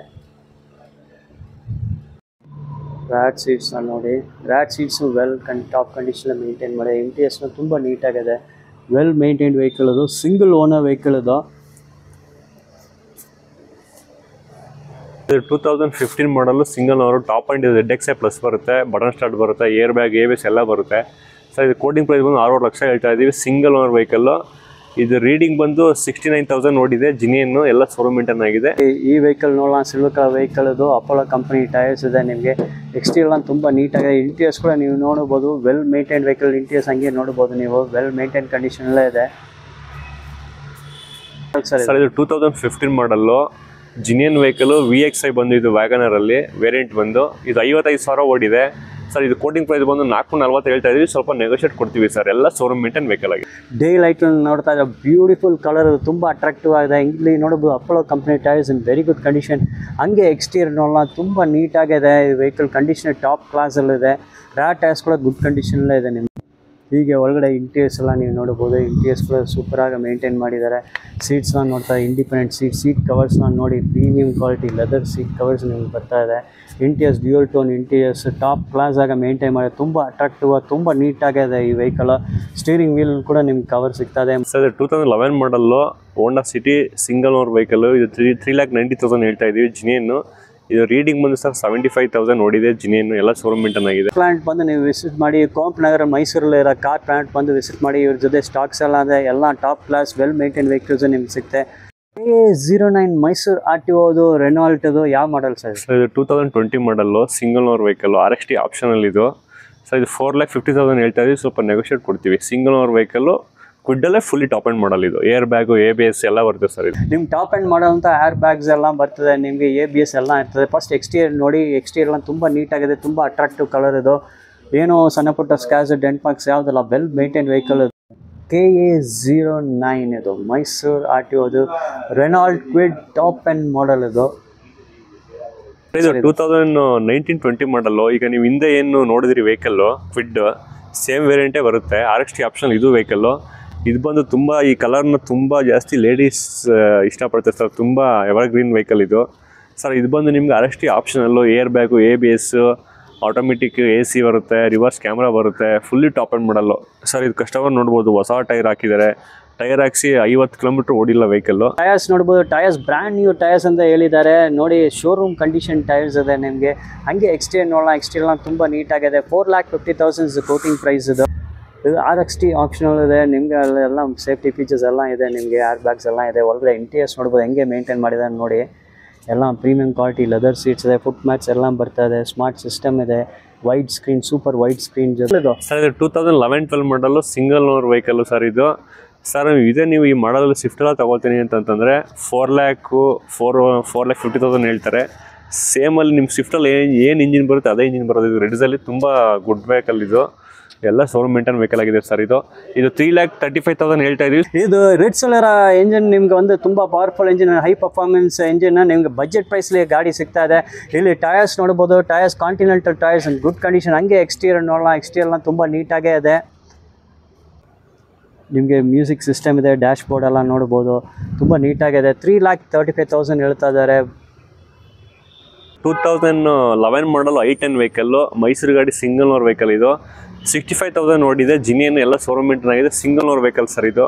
ರ್ಯಾಟ್ ಸೀಟ್ಸ್ನ ನೋಡಿ. Rat seats well top condition maintain ಮಾಡಿ. ಇಂಟೀರಿಯರ್ಸ್ನ ತುಂಬ ನೀಟಾಗಿದೆ. ವೆಲ್ ಮೇಂಟೈನ್ಡ್ ವೆಹಿಕಲ್ ಅದು. ಸಿಂಗಲ್ ಓನರ್ ವೆಹಿಕಲ್ ಅದು. 2015 ಮಾಡಲು, ಸಿಂಗಲ್ ಓನರು, ಟಾಪ್ ಆ್ಯಂಡ್ ಇದು. ZXi ಪ್ಲಸ್ ಬರುತ್ತೆ. ಬಟನ್ ಸ್ಟಾರ್ಟ್ ಬರುತ್ತೆ. ಏರ್ ಬ್ಯಾಗ್, ABS ಎಲ್ಲ ಬರುತ್ತೆ ಸರ್. ಇದು ಕೋಟಿಂಗ್ ಪ್ರೈಸ್ ಬಂದು 6 ಲಕ್ಷ ಹೇಳ್ತಾ ಇದ್ದೀವಿ. Single owner vehicle. ಇದು ರೀಡಿಂಗ್ ಬಂದು 69,000 ಓಡಿದೆ. ಜಿನಿಯನ್ನು ಎಲ್ಲ ಶೋರೂಮ್ ಮೇಂಟೈನ್ ಆಗಿದೆ. ಈ ವೆಹಿಕಲ್ ನೋಡೋಣ. ಸಿಲ್ವರ್ ಕಲರ್ ವೆಹಿಕಲ್ ಅದು. ಅಪೋಲೋ ಕಂಪನಿ ಟೈರ್ಸ್ ಇದೆ ನಿಮಗೆ. ಎಕ್ಸ್ಟೀರಿಯರ್ ತುಂಬ ನೀಟಾಗಿದೆ. ಇಂಟೀರಿಯರ್ಸ್ ಕೂಡ ನೀವು ನೋಡ್ಬೋದು. Well maintain vehicle. ಇಂಟೀರಿಯರ್ಸ್ ಹಂಗೆ ನೋಡ್ಬೋದು ನೀವು. ವೆಲ್ ಮೇಂಟೈನ್ ಕಂಡೀಷನಲ್ಲೇ ಇದೆ ಸರ್. ಇದು 2015 ಮಾಡಲ್ಲು, ಜಿನಿಯನ್ ವೆಹಿಕಲ್ಲು. VXi ಬಂದು ಇದು ವ್ಯಾಗನರಲ್ಲಿ ವೇರಿಯಂಟ್ ಬಂದು. ಇದು 55,000 ಓಡಿದೆ ಸರ್. ಇದು ಕೋಟಿಂಗ್ ಪ್ರೈಸ್ ಬಂದು 440 ಹೇಳ್ತಾ ಇದ್ದೀವಿ. ಸ್ವಲ್ಪ ನೆಗೋಷಿಯೇಟ್ ಕೊಡ್ತೀವಿ ಸರ್. ಎಲ್ಲ ಶೋರೂಮ್ ಮೇಂಟೈನ್ ವೆಹಿಕಲ್ ಆಗಿದೆ. ಡೇ ಲೈಟ್ ನೋಡ್ತಾ ಇದ್ದಾರೆ. Beautiful colour. ತುಂಬ ಅಟ್ರಾಕ್ಟಿವ್ ಆಗಿದೆ. ಇಲ್ಲಿ ನೋಡ್ಬೋದು Apollo company tyres in very good condition. ಹಂಗೆ ಎಕ್ಸ್ಟೀರಿಯರ್ ನೋಡೋಣ. ತುಂಬ ನೀಟಾಗಿದೆ. ವೆಹಿಕಲ್ ಕಂಡೀಷನ್ ಟಾಪ್ ಕ್ಲಾಸಲ್ಲಿದೆ. ರ್ಯಾಟ್ ಟೈರ್ಸ್ ಕೂಡ ಗುಡ್ ಕಂಡೀಷನಲ್ಲೇ ಇದೆ ನಿಮಗೆ. ಹೀಗೆ ಒಳಗಡೆ ಇಂಟೀರಿಯರ್ಸ್ ಎಲ್ಲ ನೀವು ನೋಡ್ಬೋದು. ಇಂಟೀರಿಯರ್ಸ್ ಕೂಡ ಸೂಪರಾಗಿ ಮೇಂಟೈನ್ ಮಾಡಿದ್ದಾರೆ. ಸೀಟ್ಸ್ನ ನೋಡ್ತಾ ಇಂಡಿಪೆಂಡೆಂಟ್ ಸೀಟ್ ಕವರ್ಸ್ನ ನೋಡಿ. Premium quality leather seat covers ನಿಮ್ಗೆ ಬರ್ತಾ ಇದೆ. Interiors dual tone interiors top class ಆಗಿ ಮೇಂಟೈನ್ ಮಾಡಿ. ತುಂಬ ಅಟ್ರಾಕ್ಟಿವ್ ಆಗಿ ತುಂಬ ನೀಟಾಗಿದೆ ಈ ವೆಹಿಕಲ್. ಸ್ಟೀರಿಂಗ್ ವೀಲ್ ಕೂಡ ನಿಮ್ಗೆ ಕವರ್ ಸಿಗ್ತದೆ. Sir 2011 model, Honda City single owner vehicle. ಇದು 3,90,000 ಹೇಳ್ತಾ ಇದ್ದೀವಿ. ಜಿನಿಯನ್ನು. ಇದು ರೀಡಿಂಗ್ ಬಂದು ಸರ್ 75,000 ಓಡಿದೆ. ಜಿನಿಯನ್ನು ಎಲ್ಲ ಶೋರೂಮ್ ಮೇಂಟೈನ್ ಆಗಿದೆ. ಪ್ಲಾಂಟ್ ಬಂದು ನೀವು ವಿಸಿಟ್ ಮಾಡಿ. ಕೋಂಪ್ ನಗರ ಮೈಸೂರಲ್ಲಿ ಇರೋ ಕಾರ್ ಪ್ಲಾಂಟ್ ಬಂದು ವಿಸಿಟ್ ಮಾಡಿ. ಇವ್ರ ಜೊತೆ ಸ್ಟಾಕ್ಸ್ ಎಲ್ಲ ಇದೆ. ಎಲ್ಲ top class well maintain vehicles ನಿಮ್ಗೆ ಸಿಗುತ್ತೆ. KA09 ಮೈಸೂರು RTO ಅದು. ರೆನಾಲ್ಟ್ ಅದು. ಯಾವ ಮಾಡಲ್ ಸರ್? ಇದು 2020 model, single owner vehicle. RXT optional ಇದು. ಸರ್ ಇದು 4,50,000 ಹೇಳ್ತಾ ಇದೀವಿ, ಸ್ವಲ್ಪ ನೆಗೋಷಿಯೇಟ್ ಕೊಡ್ತೀವಿ. ಸಿಂಗಲ್ ಓನರ್ ವೆಹಿಕಲ್ಲು, ಕ್ವಿಡ್ಡಲ್ಲೇ ಫುಲ್ಲಿ ಟಾಪ್ ಆ್ಯಂಡ್ ಮಾಡಲ್ ಇದು. ಏರ್ ಬ್ಯಾಗು, ABS ಎಲ್ಲ ಬರ್ತದೆ ಸರ್ ಇದು. ನಿಮ್ಗೆ ಟಾಪ್ ಆ್ಯಂಡ್ ಮಾಡೋಂಥ ಏರ್ ಬ್ಯಾಗ್ಸ್ ಎಲ್ಲ ಬರ್ತದೆ, ನಿಮಗೆ ABS ಎಲ್ಲ ಇರ್ತದೆ. ಫಸ್ಟ್ ಎಕ್ಸ್ಟೀರಿಯರ್ ನೋಡಿ, ಎಕ್ಸ್ಟೀರಿಯರ್ ಎಲ್ಲ ತುಂಬ ನೀಟಾಗಿದೆ, ತುಂಬ ಅಟ್ರಾಕ್ಟಿವ್ ಕಲರ್ ಇದು. ಏನೋ ಸಣ್ಣ ಪುಟ್ಟ ಸ್ಕ್ಯಾಚ್ ಡೆಂಟ್ ಮಾರ್ಕ್ಸ್ ಯಾವುದಲ್ಲ, ವೆಲ್ ಮೇಂಟೈನ್ ವೆಹಿಕಲ್. KA09 ಇದು ಮೈಸೂರು RTO, ಅದು Renault Kwid top and model ಇದು. ಇದು 2019-20 ಮಾಡಲ್ಲು. ಈಗ ನೀವು ಹಿಂದೆ ಏನು ನೋಡಿದ್ರಿ ವೆಹಿಕಲ್ಲು ಕ್ವಿಡ್, ಸೇಮ್ ವೇರಿಯಂಟೇ ಬರುತ್ತೆ. RXT ಆಪ್ಷನ್ ಇದು ವೆಹಿಕಲ್ಲು. ಇದು ಬಂದು ತುಂಬ ಈ ಕಲರ್ನ ತುಂಬ ಜಾಸ್ತಿ ಲೇಡೀಸ್ ಇಷ್ಟಪಡ್ತಾರೆ ಸರ್, ತುಂಬ ಎವರ್ ಗ್ರೀನ್ ವೆಹಿಕಲ್ ಇದು ಸರ್. ಇದು ಬಂದು ನಿಮ್ಗೆ RXT optional, air bag, ABS, automatic AC ಬರುತ್ತೆ, ರಿವರ್ಸ್ ಕ್ಯಾಮ್ರಾ ಬರುತ್ತೆ, ಫುಲ್ಲಿ ಟಾಪ್ ಆ್ಯಂಡ್ ಮಾಡಲ್ಲು ಸರ್. ಇದು ಕಸ್ಟಮರ್ ನೋಡ್ಬೋದು, ಹೊಸ ಟೈರ್ ಹಾಕಿದ್ದಾರೆ. ಟೈರ್ ಹಾಕ್ಸಿ 50 ಕಿಲೋಮೀಟರ್ ಓಡಿಲ್ಲ ವೆಹಿಕಲ್ಲು. ಟಯರ್ಸ್ ನೋಡ್ಬೋದು, ಟಯರ್ಸ್ ಬ್ರ್ಯಾಂಡ್ ನ್ಯೂ ಟಯರ್ಸ್ ಅಂತ ಹೇಳಿದ್ದಾರೆ ನೋಡಿ. ಶೋರೂಮ್ ಕಂಡೀಷನ್ ಟೈರ್ಸ್ ಇದೆ ನಿಮಗೆ. ಹಾಗೆ ಎಕ್ಸ್ಟೀರಿಯರ್ ನೋಡೋಣ, ಎಕ್ಸ್ಟೀರಿಯರ್ ತುಂಬ ನೀಟಾಗಿದೆ. 4,50,000 ಕೋಟಿಂಗ್ ಪ್ರೈಸ್ ಇದು. ಇದು RXT ಆಪ್ಷನಲ್ ಇದೆ ನಿಮಗೆ. ಅಲ್ಲೆಲ್ಲ ಸೇಫ್ಟಿ ಫೀಚರ್ಸ್ ಎಲ್ಲ ಇದೆ ನಿಮಗೆ, ಏರ್ ಬ್ಯಾಗ್ಸ್ ಎಲ್ಲ ಇದೆ. ಒಳಗಡೆ ಇಂಟೀರಿಯರ್ಸ್ ನೋಡ್ಬೋದು ಹೆಂಗೆ ಮೇಂಟೈನ್ ಮಾಡಿದ್ದಾರೆ ನೋಡಿ. ಎಲ್ಲ ಪ್ರೀಮಿಯಂ ಕ್ವಾಲಿಟಿ ಲೆದರ್ ಸೀಟ್ಸ್ ಇದೆ, ಫುಟ್ ಮ್ಯಾಟ್ಸ್ ಎಲ್ಲ ಬರ್ತಾ ಇದೆ, ಸ್ಮಾರ್ಟ್ ಸಿಸ್ಟಮ್ ಇದೆ, wide screen, super wide screen ಜೊತೆ ಇದು ಸರ್. ಇದು 2011-12 ಮಾಡಲು ಸಿಂಗಲ್ ಓನರ್ ವೆಹಿಕಲ್ಲು ಸರ್ ಇದು. ಸರ್ ಇದೇ ನೀವು ಈ ಮಾಡಲ್ ಸ್ವಿಫ್ಟ್ ಎಲ್ಲ ತೊಗೊಳ್ತೀನಿ ಅಂತಂದರೆ 4,50,000 ಹೇಳ್ತಾರೆ. ಸೇಮಲ್ಲಿ ನಿಮ್ಮ ಸ್ವಿಫ್ಟಲ್ಲಿ ಏನು ಇಂಜಿನ್ ಬರುತ್ತೆ ಅದೇ ಇಂಜಿನ್ ಬರೋದು. ಇದು ರೆಡ್ಸಲ್ಲಿ ತುಂಬ ಗುಡ್ ವೆಹಿಕಲ್ ಇದು, ಎಲ್ಲ ಶೋರೂಮ್ ಮೇಂಟೈನ್ ವೆಹಿಕಲ್ ಆಗಿದೆ ಸರ್ ಇದು. 3,35,000 ಹೇಳ್ತಾ ಇದೀವಿ. ಇದು ರೆಡ್ ಸೋಲರ್ ಇಂಜಿನ್ ನಿಮ್ಗೆ ಒಂದು ತುಂಬ powerful engine, high performance engine ನಿಮ್ಗೆ ಬಜೆಟ್ ಪ್ರೈಸ್ಲಿ ಗಾಡಿ ಸಿಗ್ತಾ ಇದೆ. ಇಲ್ಲಿ ಟಯರ್ಸ್ ನೋಡ್ಬೋದು, tyres continental tyres good condition. ಹಂಗೆ ಎಕ್ಸ್ಟೀರಿಯರ್ ನೋಡೋಣ, ಎಕ್ಸ್ಟೀರಿಯರ್ನ ತುಂಬ ನೀಟಾಗೇ ಇದೆ. ನಿಮಗೆ ಮ್ಯೂಸಿಕ್ ಸಿಸ್ಟಮ್ ಇದೆ, ಡ್ಯಾಶ್ ಬೋರ್ಡ್ ಎಲ್ಲ ನೋಡ್ಬೋದು, ತುಂಬ ನೀಟಾಗಿದೆ. 3,35,000 ಹೇಳ್ತಾ ಇದ್ದಾರೆ. 2011 ಮಾಡಲು i10 ವೆಹಿಕಲ್ಲು, ಮೈಸೂರು ಗಾಡಿ ಸಿಂಗಲ್ ಓನರ್ ವೆಹಿಕಲ್ ಇದು. 65,000 ನೋಡಿದೆ. ಜಿನಿಯನ್ ಎಲ್ಲ ಶೋರೂಮ್ ಮೇಂಟೈನ್ ಆಗಿದೆ, ಸಿಂಗಲ್ ಓನರ್ ವೆಹಿಕಲ್ ಸರ್ ಇದು.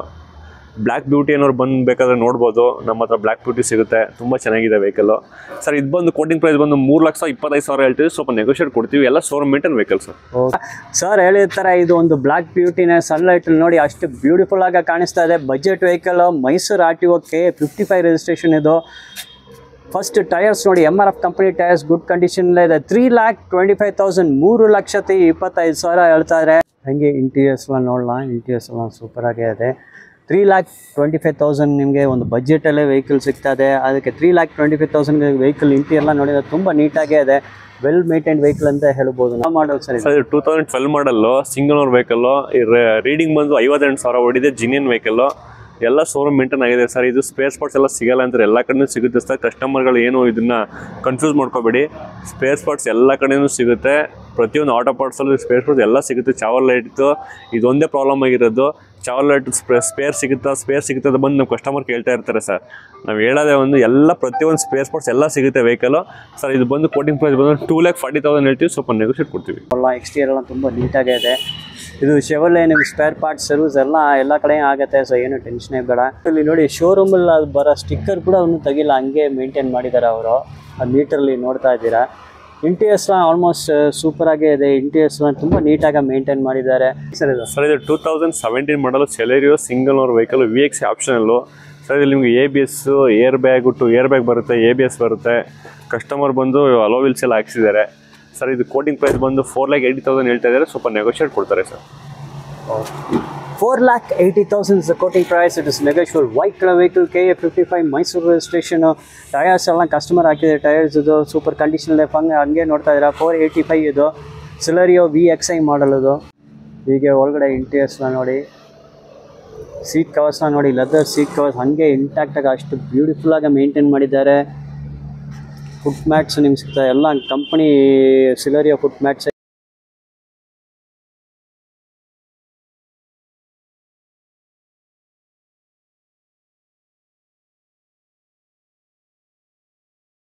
ಬ್ಲ್ಯಾಕ್ ಬ್ಯೂಟಿ ಏನೋರು ಬಂದು ಬೇಕಾದ್ರೆ ನೋಡ್ಬೋದು, ನಮ್ಮ ಹತ್ರ ಬ್ಲ್ಯಾಕ್ ಬ್ಯೂಟಿ ಸಿಗುತ್ತೆ, ತುಂಬ ಚೆನ್ನಾಗಿದೆ ವೆಹಿಕಲ್ಲು ಸರ್. ಇದು ಬಂದು ಕೋಟಿಂಗ್ ಪ್ರೈಸ್ ಬಂದು 3,25,000 ಹೇಳ್ತೀವಿ, ಸ್ವಲ್ಪ ನೆಗೋಷಿಯೇಟ್ ಕೊಡ್ತೀವಿ. ಎಲ್ಲ showroom maintain vehicle sir. Sir ಹೇಳಿರ್ತಾರೆ, ಇದು ಒಂದು ಬ್ಲ್ಯಾಕ್ ಬ್ಯೂಟಿನೇ ಸನ್ಲೈಟಲ್ಲಿ ನೋಡಿ ಅಷ್ಟು ಬ್ಯೂಟಿಫುಲ್ ಆಗಿ ಕಾಣಿಸ್ತಾ ಇದೆ. Budget vehicle, Mysuru RTO KA55 registration ಇದು. ಫಸ್ಟ್ ಟಯರ್ಸ್ ನೋಡಿ, MRF company tyres good condition ಇದೆ. 3,25,000 3,25,000 ಹೇಳ್ತಾ ಇದ್ದಾರೆ. ಹಾಗೆ ಇಂಟೀರಿಯರ್ಸ್ ಎಲ್ಲ ನೋಡೋಣ, ಇಂಟೀರಿಯರ್ಸ್ ಎಲ್ಲ ಸೂಪರ್ ಆಗೇ ಇದೆ. 3,25,000 ನಿಮಗೆ ಒಂದು ಬಜೆಟಲ್ಲೇ ವೆಹಿಕಲ್ ಸಿಗ್ತಾ ಇದೆ. ಅದಕ್ಕೆ 3,25,000 ವೆಹಿಕಲ್ ಇಂಟೀರಿಯರ್ಲ್ಲ ನೋಡಿದ್ರೆ ತುಂಬ ನೀಟಾಗೇ ಇದೆ, ವೆಲ್ ಮೇಂಟೈನ್ ವೆಹಿಕಲ್ ಅಂತ ಹೇಳ್ಬೋದು. ನಾವು model sir 2012 model, single owner vehicle. Reading ಬಂದು 58,000 ಓಡಿದೆ. ಜಿನಿಯನ್ ವೆಹಿಕಲ್ಲು, ಎಲ್ಲ ಶೋರೂಮ್ ಮೇಂಟೈನ್ ಆಗಿದೆ ಸರ್. ಇದು ಸ್ಪೇರ್ ಸ್ಪಾಟ್ಸ್ ಎಲ್ಲ ಸಿಗಲ್ಲ ಅಂದ್ರೆ ಎಲ್ಲ ಕಡೆನೂ ಸಿಗುತ್ತೆ ಸರ್. ಕಸ್ಟಮರ್ಗಳು ಏನು ಇದನ್ನ ಕನ್ಫ್ಯೂಸ್ ಮಾಡ್ಕೋಬೇಡಿ, ಸ್ಪೇರ್ ಸ್ಪಾಟ್ಸ್ ಎಲ್ಲ ಕಡೆನೂ ಸಿಗುತ್ತೆ. ಪ್ರತಿಯೊಂದು ಆಟೋ ಪಾರ್ಟ್ಸಲ್ಲೂ ಸ್ಪೇರ್ ಸ್ಪಾಟ್ಸ್ ಎಲ್ಲ ಸಿಗುತ್ತೆ. ಚಾವಲ್ ಲೈಟ್ದು ಇದೊಂದೇ ಪ್ರಾಬ್ಲಮ್ ಆಗಿರೋದು, ಚಾವಲ್ ಲೈಟ್ ಸ್ಪೇರ್ ಸಿಗುತ್ತೆ ಅಂತ ಬಂದು ನಮ್ಮ ಕಸ್ಟಮರ್ ಕೇಳ್ತಾ ಇರ್ತಾರೆ ಸರ್. ನಾವು ಹೇಳೋದೇ ಒಂದು, ಎಲ್ಲ ಪ್ರತಿಯೊಂದು ಸ್ಪೇರ್ ಸ್ಪಾಟ್ಸ್ ಎಲ್ಲ ಸಿಗುತ್ತೆ ವೆಹಿಕಲ್ಲು ಸರ್. ಇದು ಬಂದು ಕೋಟಿಂಗ್ ಪ್ರೈಸ್ ಬಂದು 2,40,000 ಹೇಳ್ತೀವಿ, ಸ್ವಲ್ಪ ನೆಗೋಷಿಯೇಟ್ ಕೊಡ್ತೀವಿ. ಎಕ್ಸ್ಟೀರಿಯರ್ ಎಲ್ಲ ತುಂಬ ನೀಟಾಗೇ ಇದೆ. ಇದು ಶೆವರ್ಲೆ ನಿಮ್ಗೆ ಸ್ಪೇರ್ ಪಾರ್ಟ್ಸ್ ಸರ್ವಿಸ್ ಎಲ್ಲ ಕಡೆ ಆಗುತ್ತೆ, ಸೊ ಏನು ಟೆನ್ಷನೇ ಬೇಡ. ಇಲ್ಲಿ ನೋಡಿ ಶೋರೂಮಲ್ಲಿ ಅದು ಬರೋ ಸ್ಟಿಕ್ಕರ್ ಕೂಡ ಅವನು ತೆಗಿಲ್ಲ, ಹಂಗೆ ಮೇಂಟೈನ್ ಮಾಡಿದ್ದಾರೆ ಅವರು. ಅದು ಮೀಟರ್ಲಿ ನೋಡ್ತಾ ಇದ್ದೀರಾ. ಇಂಟೀರಿಯರ್ಸ್ನ ಆಲ್ಮೋಸ್ಟ್ ಸೂಪರ್ ಆಗೇ ಇದೆ. ಇಂಟೀರಿಯರ್ಸ್ನ ತುಂಬ ನೀಟಾಗಿ ಮೇಂಟೈನ್ ಮಾಡಿದ್ದಾರೆ ಸರ್. ಇದು 2017 model Celerio single owner vehicle, VX optional sir. ಇಲ್ಲಿ ನಿಮಗೆ ABS, ಏರ್ ಬ್ಯಾಗ್ ಬರುತ್ತೆ, ABS ಬರುತ್ತೆ. ಕಸ್ಟಮರ್ ಬಂದು ಅಲೋ ವೀಲ್ಸ್ ಎಲ್ಲ ಹಾಕ್ಸಿದ್ದಾರೆ ಸರ್. ಇದು ಕೋಟಿಂಗ್ ಪ್ರೈಸ್ ಬಂದು 4,80,000 ಹೇಳ್ತಾ ಇದ್ದಾರೆ, ಸ್ವಲ್ಪ ನೆಗೋಷಿಯೇಟ್ ಕೊಡ್ತಾರೆ sir. 4,80,000 quoting price. It is negotiable. White colour vehicle, KA55 Mysuru registration. Tyres ಎಲ್ಲ ಕಸ್ಟಮರ್ ಹಾಕಿದೆ. ಟಯರ್ಸ್ ಇದು ಸೂಪರ್ ಕಂಡೀಷನ್ ಇದೆ. ಹಂಗೆ ನೋಡ್ತಾ ಇದ್ದೀರಾ. 485 ಇದು ಸೆಲೆರಿಯೋ VXI ಮಾಡಲ್ ಇದು. ಹೀಗೆ ಒಳಗಡೆ ಇಂಟೀರಿಯರ್ಸ್ನ ನೋಡಿ, ಸೀಟ್ ಕವರ್ಸ್ನ ನೋಡಿ, ಲೆದರ್ ಸೀಟ್ ಕವರ್ಸ್ ಹಾಗೆ ಇಂಟ್ಯಾಕ್ಟಾಗಿ ಅಷ್ಟು ಬ್ಯೂಟಿಫುಲ್ಲಾಗಿ ಮೇಂಟೈನ್ ಮಾಡಿದ್ದಾರೆ. ಫುಟ್ ಮ್ಯಾಟ್ಸ್ ನಿಮ್ಗೆ ಸಿಗ್ತದೆ, ಎಲ್ಲ ಕಂಪನಿ ಸೆಲೆರಿಯೋ ಫುಟ್ ಮ್ಯಾಟ್ಸ್.